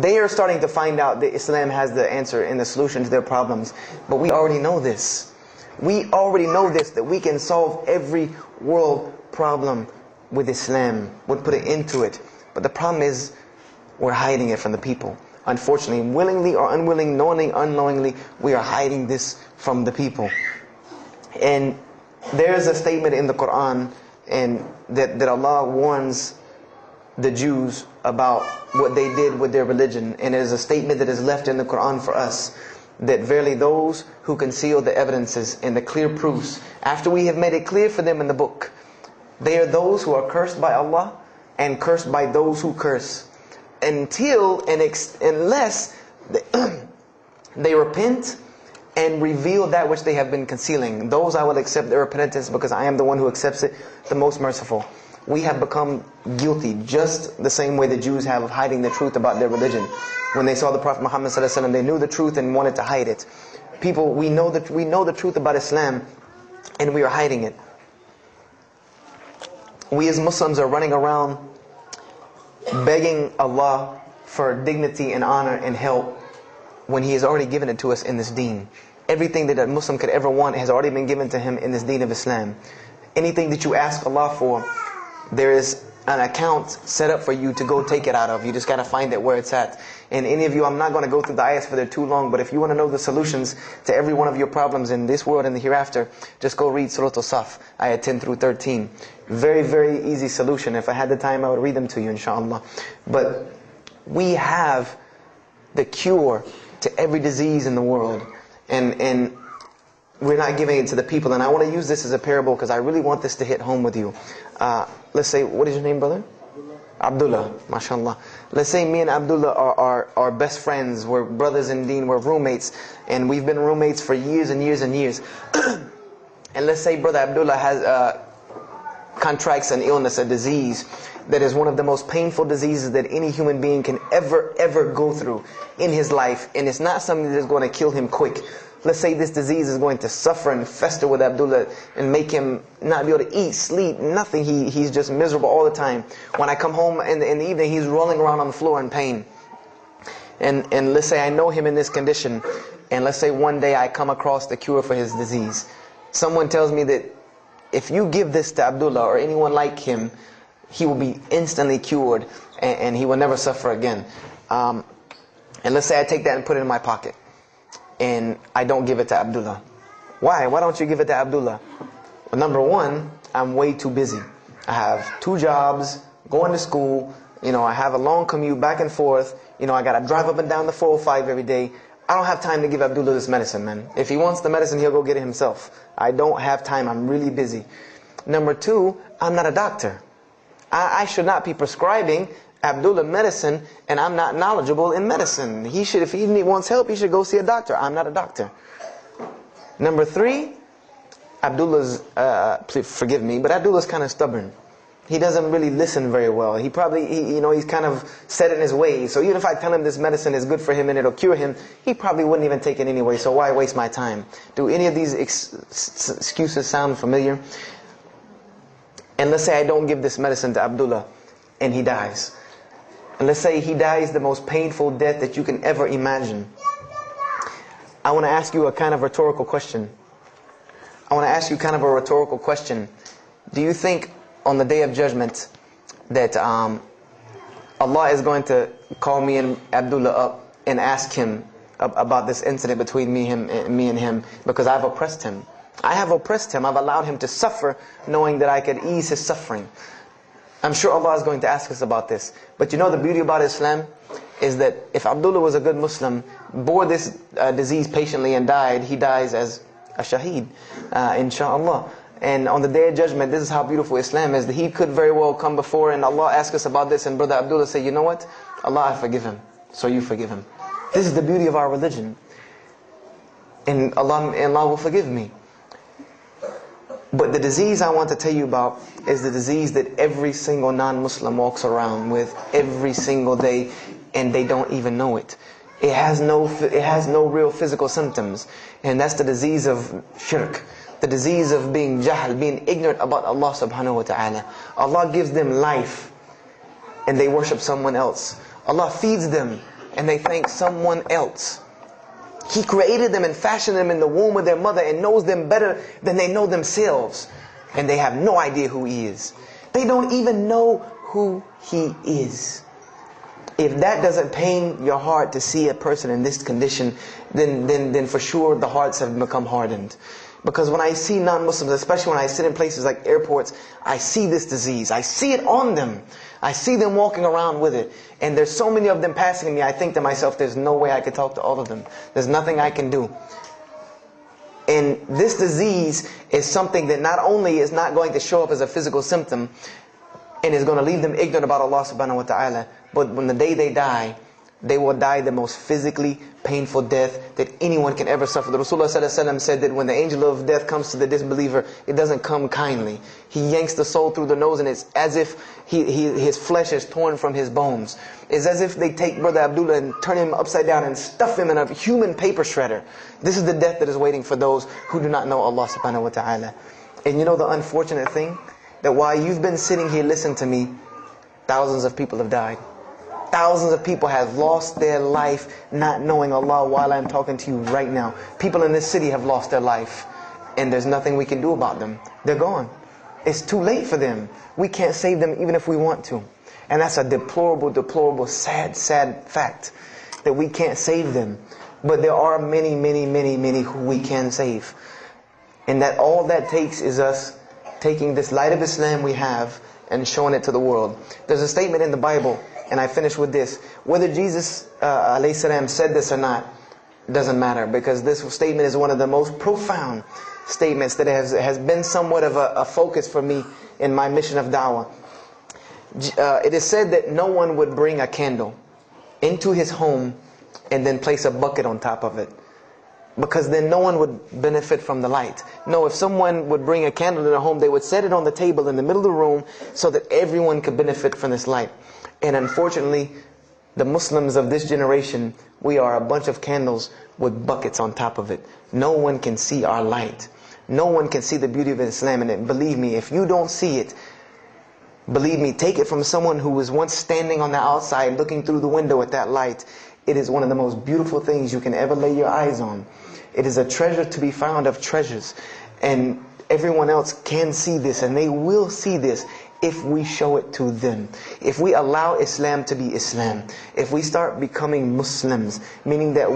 They are starting to find out that Islam has the answer and the solution to their problems. But we already know this. We already know this, that we can solve every world problem with Islam. We'll put an end to it. But the problem is, we're hiding it from the people. Unfortunately, willingly or unwillingly, knowingly, unknowingly, we are hiding this from the people. And there's a statement in the Quran and that Allah warns the Jews about what they did with their religion. And it is a statement that is left in the Quran for us, that verily those who conceal the evidences and the clear proofs, after we have made it clear for them in the book, they are those who are cursed by Allah and cursed by those who curse, unless they repent and reveal that which they have been concealing. Those I will accept their repentance, because I am the one who accepts it, the most merciful. We have become guilty just the same way the Jews have of hiding the truth about their religion. When they saw the Prophet Muhammad ﷺ, they knew the truth and wanted to hide it. People, we know the truth about Islam, and we are hiding it. We as Muslims are running around begging Allah for dignity and honor and help when He has already given it to us in this deen. Everything that a Muslim could ever want has already been given to him in this deen of Islam. Anything that you ask Allah for, there is an account set up for you to go take it out of. You just got to find it where it's at. And any of you, I'm not going to go through the ayahs for they're too long, but if you want to know the solutions to every one of your problems in this world and the hereafter, just go read Surah Al-Saf, ayah 10 through 13. Very, very easy solution. If I had the time, I would read them to you, inshallah. But we have the cure to every disease in the world. And we're not giving it to the people. And I want to use this as a parable because I really want this to hit home with you. Let's say, what is your name, brother? Abdullah, mashallah. Let's say me and Abdullah are best friends. We're brothers in deen, we're roommates. And we've been roommates for years and years and years. And let's say brother Abdullah has contracts an illness, a disease that is one of the most painful diseases that any human being can ever go through in his life. And it's not something that's going to kill him quick. Let's say this disease is going to suffer and fester with Abdullah and make him not be able to eat, sleep, nothing. He's just miserable all the time. When I come home in the evening, he's rolling around on the floor in pain. And let's say I know him in this condition. And let's say one day I come across the cure for his disease. Someone tells me that if you give this to Abdullah or anyone like him, he will be instantly cured and he will never suffer again. And let's say I take that and put it in my pocket. And I don't give it to Abdullah. Why? Why don't you give it to Abdullah? Well, number one, I'm way too busy. I have 2 jobs, going to school, I have a long commute back and forth, I gotta drive up and down the 405 every day. I don't have time to give Abdullah this medicine, man. If he wants the medicine, he'll go get it himself. I don't have time, I'm really busy. Number 2, I'm not a doctor. I should not be prescribing Abdullah medicine, and I'm not knowledgeable in medicine. He should, if he wants help, he should go see a doctor. I'm not a doctor. Number 3, Abdullah's, please forgive me, but Abdullah's kind of stubborn. He doesn't really listen very well. He probably, he's kind of set in his ways. So even if I tell him this medicine is good for him and it'll cure him, he probably wouldn't even take it anyway. So why waste my time? Do any of these excuses sound familiar? And let's say I don't give this medicine to Abdullah and he dies. And let's say he dies the most painful death that you can ever imagine. I want to ask you a kind of rhetorical question. Do you think on the Day of Judgment that Allah is going to call me and Abdullah up and ask him about this incident between me and him because I've oppressed him? I have oppressed him. I've allowed him to suffer knowing that I could ease his suffering. I'm sure Allah is going to ask us about this. But the beauty about Islam is that if Abdullah was a good Muslim, bore this disease patiently and died, he dies as a shaheed, inshallah. And on the Day of Judgment, this is how beautiful Islam is, that he could very well come before and Allah ask us about this and brother Abdullah say, you know what? Allah, I forgive him. So you forgive him. This is the beauty of our religion. And Allah will forgive me. But the disease I want to tell you about is the disease that every single non-Muslim walks around with every single day, and they don't even know it. It has no real physical symptoms, and that's the disease of shirk, the disease of being jahl, being ignorant about Allah subhanahu wa ta'ala. Allah gives them life, and they worship someone else. Allah feeds them, and they thank someone else. He created them and fashioned them in the womb of their mother and knows them better than they know themselves. And they have no idea who He is. They don't even know who He is. If that doesn't pain your heart to see a person in this condition, then for sure the hearts have become hardened. Because when I see non-Muslims, especially when I sit in places like airports, I see this disease. I see it on them. I see them walking around with it. And there's so many of them passing me, I think to myself, there's no way I could talk to all of them. There's nothing I can do. And this disease is something that not only is not going to show up as a physical symptom, and is going to leave them ignorant about Allah subhanahu wa ta'ala, but when the day they die, they will die the most physically painful death that anyone can ever suffer. The Rasulullah said that when the angel of death comes to the disbeliever, it doesn't come kindly. He yanks the soul through the nose, and it's as if his flesh is torn from his bones. It's as if they take Brother Abdullah and turn him upside down and stuff him in a human paper shredder. This is the death that is waiting for those who do not know Allah subhanahu wa ta'ala. And you know the unfortunate thing? That while you've been sitting here listening to me, thousands of people have died. Thousands of people have lost their life not knowing Allah while I'm talking to you right now. People in this city have lost their life, and there's nothing we can do about them. They're gone. It's too late for them. We can't save them even if we want to. And that's a deplorable, deplorable, sad, sad fact that we can't save them. But there are many, many, many, many who we can save. And that all that takes is us taking this light of Islam we have and showing it to the world. There's a statement in the Bible, and I finish with this. Whether Jesus alayhi salam said this or not, doesn't matter, because this statement is one of the most profound statements that has been somewhat of a focus for me in my mission of da'wah. It is said that no one would bring a candle into his home and then place a bucket on top of it, because then no one would benefit from the light. No, if someone would bring a candle in their home, they would set it on the table in the middle of the room so that everyone could benefit from this light. And unfortunately, the Muslims of this generation, we are a bunch of candles with buckets on top of it. No one can see our light. No one can see the beauty of Islam in it. Believe me, if you don't see it, believe me, take it from someone who was once standing on the outside looking through the window at that light. It is one of the most beautiful things you can ever lay your eyes on. It is a treasure to be found of treasures. And everyone else can see this, and they will see this if we show it to them. If we allow Islam to be Islam. If we start becoming Muslims, meaning that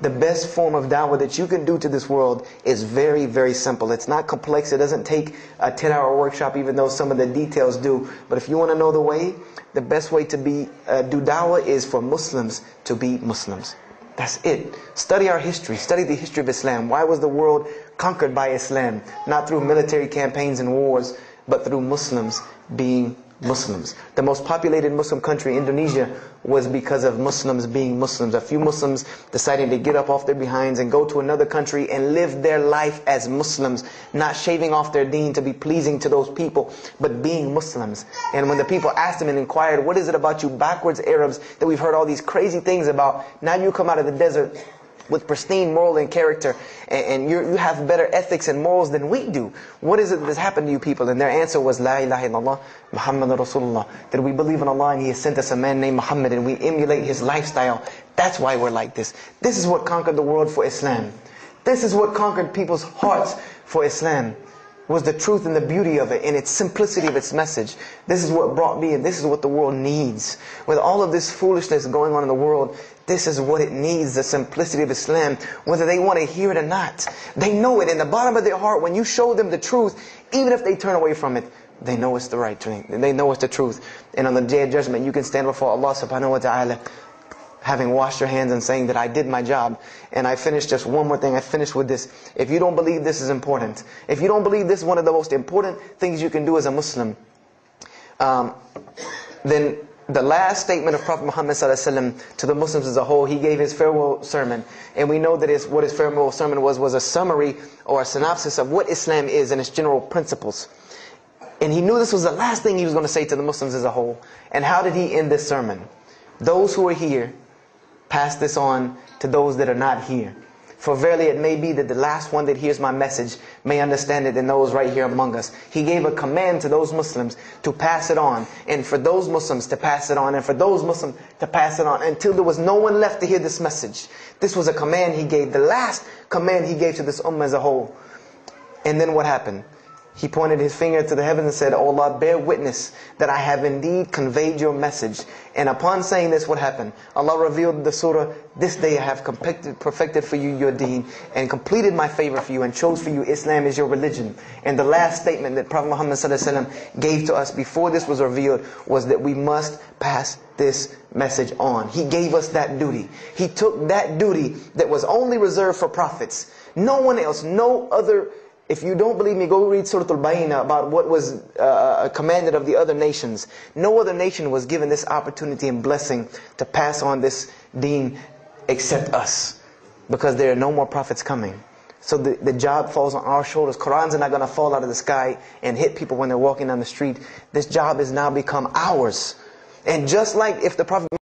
the best form of da'wah that you can do to this world is very, very simple. It's not complex. It doesn't take a 10-hour workshop, even though some of the details do. But if you want to know the way, the best way to do da'wah is for Muslims to be Muslims. That's it. Study our history. Study the history of Islam. Why was the world conquered by Islam? Not through military campaigns and wars, but through Muslims being Muslims. The most populated Muslim country, Indonesia, was because of Muslims being Muslims. A few Muslims deciding to get up off their behinds and go to another country and live their life as Muslims, not shaving off their deen to be pleasing to those people, but being Muslims. And when the people asked them and inquired, what is it about you backwards Arabs that we've heard all these crazy things about? Now you come out of the desert with pristine moral and character, and you have better ethics and morals than we do. What is it that has happened to you people? And their answer was, La ilaha illallah, Muhammad Rasulullah. That we believe in Allah and He has sent us a man named Muhammad, and we emulate his lifestyle. That's why we're like this. This is what conquered the world for Islam. This is what conquered people's hearts for Islam. Was the truth and the beauty of it and its simplicity of its message. This is what brought me, and this is what the world needs. With all of this foolishness going on in the world, this is what it needs, the simplicity of Islam, whether they want to hear it or not. They know it in the bottom of their heart. When you show them the truth, even if they turn away from it, they know it's the right thing. They know it's the truth. And on the day of judgment, you can stand before Allah subhanahu wa ta'ala, having washed your hands and saying that I did my job. And I finished just one more thing. I finished with this. If you don't believe this is important, if you don't believe this is one of the most important things you can do as a Muslim, then the last statement of Prophet Muhammad ﷺ to the Muslims as a whole, he gave his farewell sermon. And we know that what his farewell sermon was a summary or a synopsis of what Islam is and its general principles. And he knew this was the last thing he was going to say to the Muslims as a whole. And how did he end this sermon? Those who are here, pass this on to those that are not here. For verily it may be that the last one that hears my message may understand it, and those right here among us. He gave a command to those Muslims to pass it on, and for those Muslims to pass it on, and for those Muslims to pass it on, until there was no one left to hear this message. This was a command He gave, the last command He gave to this ummah as a whole. And then what happened? He pointed His finger to the heavens and said, "O Allah, bear witness that I have indeed conveyed your message." And upon saying this, what happened? Allah revealed the surah, "This day I have perfected for you your deen, and completed my favor for you, and chose for you Islam as your religion." And the last statement that Prophet Muhammad ﷺ gave to us before this was revealed was that we must pass this message on. He gave us that duty. He took that duty that was only reserved for prophets. No one else, no other. If you don't believe me, go read Surah Al-Bayna about what was commanded of the other nations. No other nation was given this opportunity and blessing to pass on this deen except us. Because there are no more prophets coming. So the job falls on our shoulders. Qurans are not going to fall out of the sky and hit people when they're walking down the street. This job has now become ours. And just like if the Prophet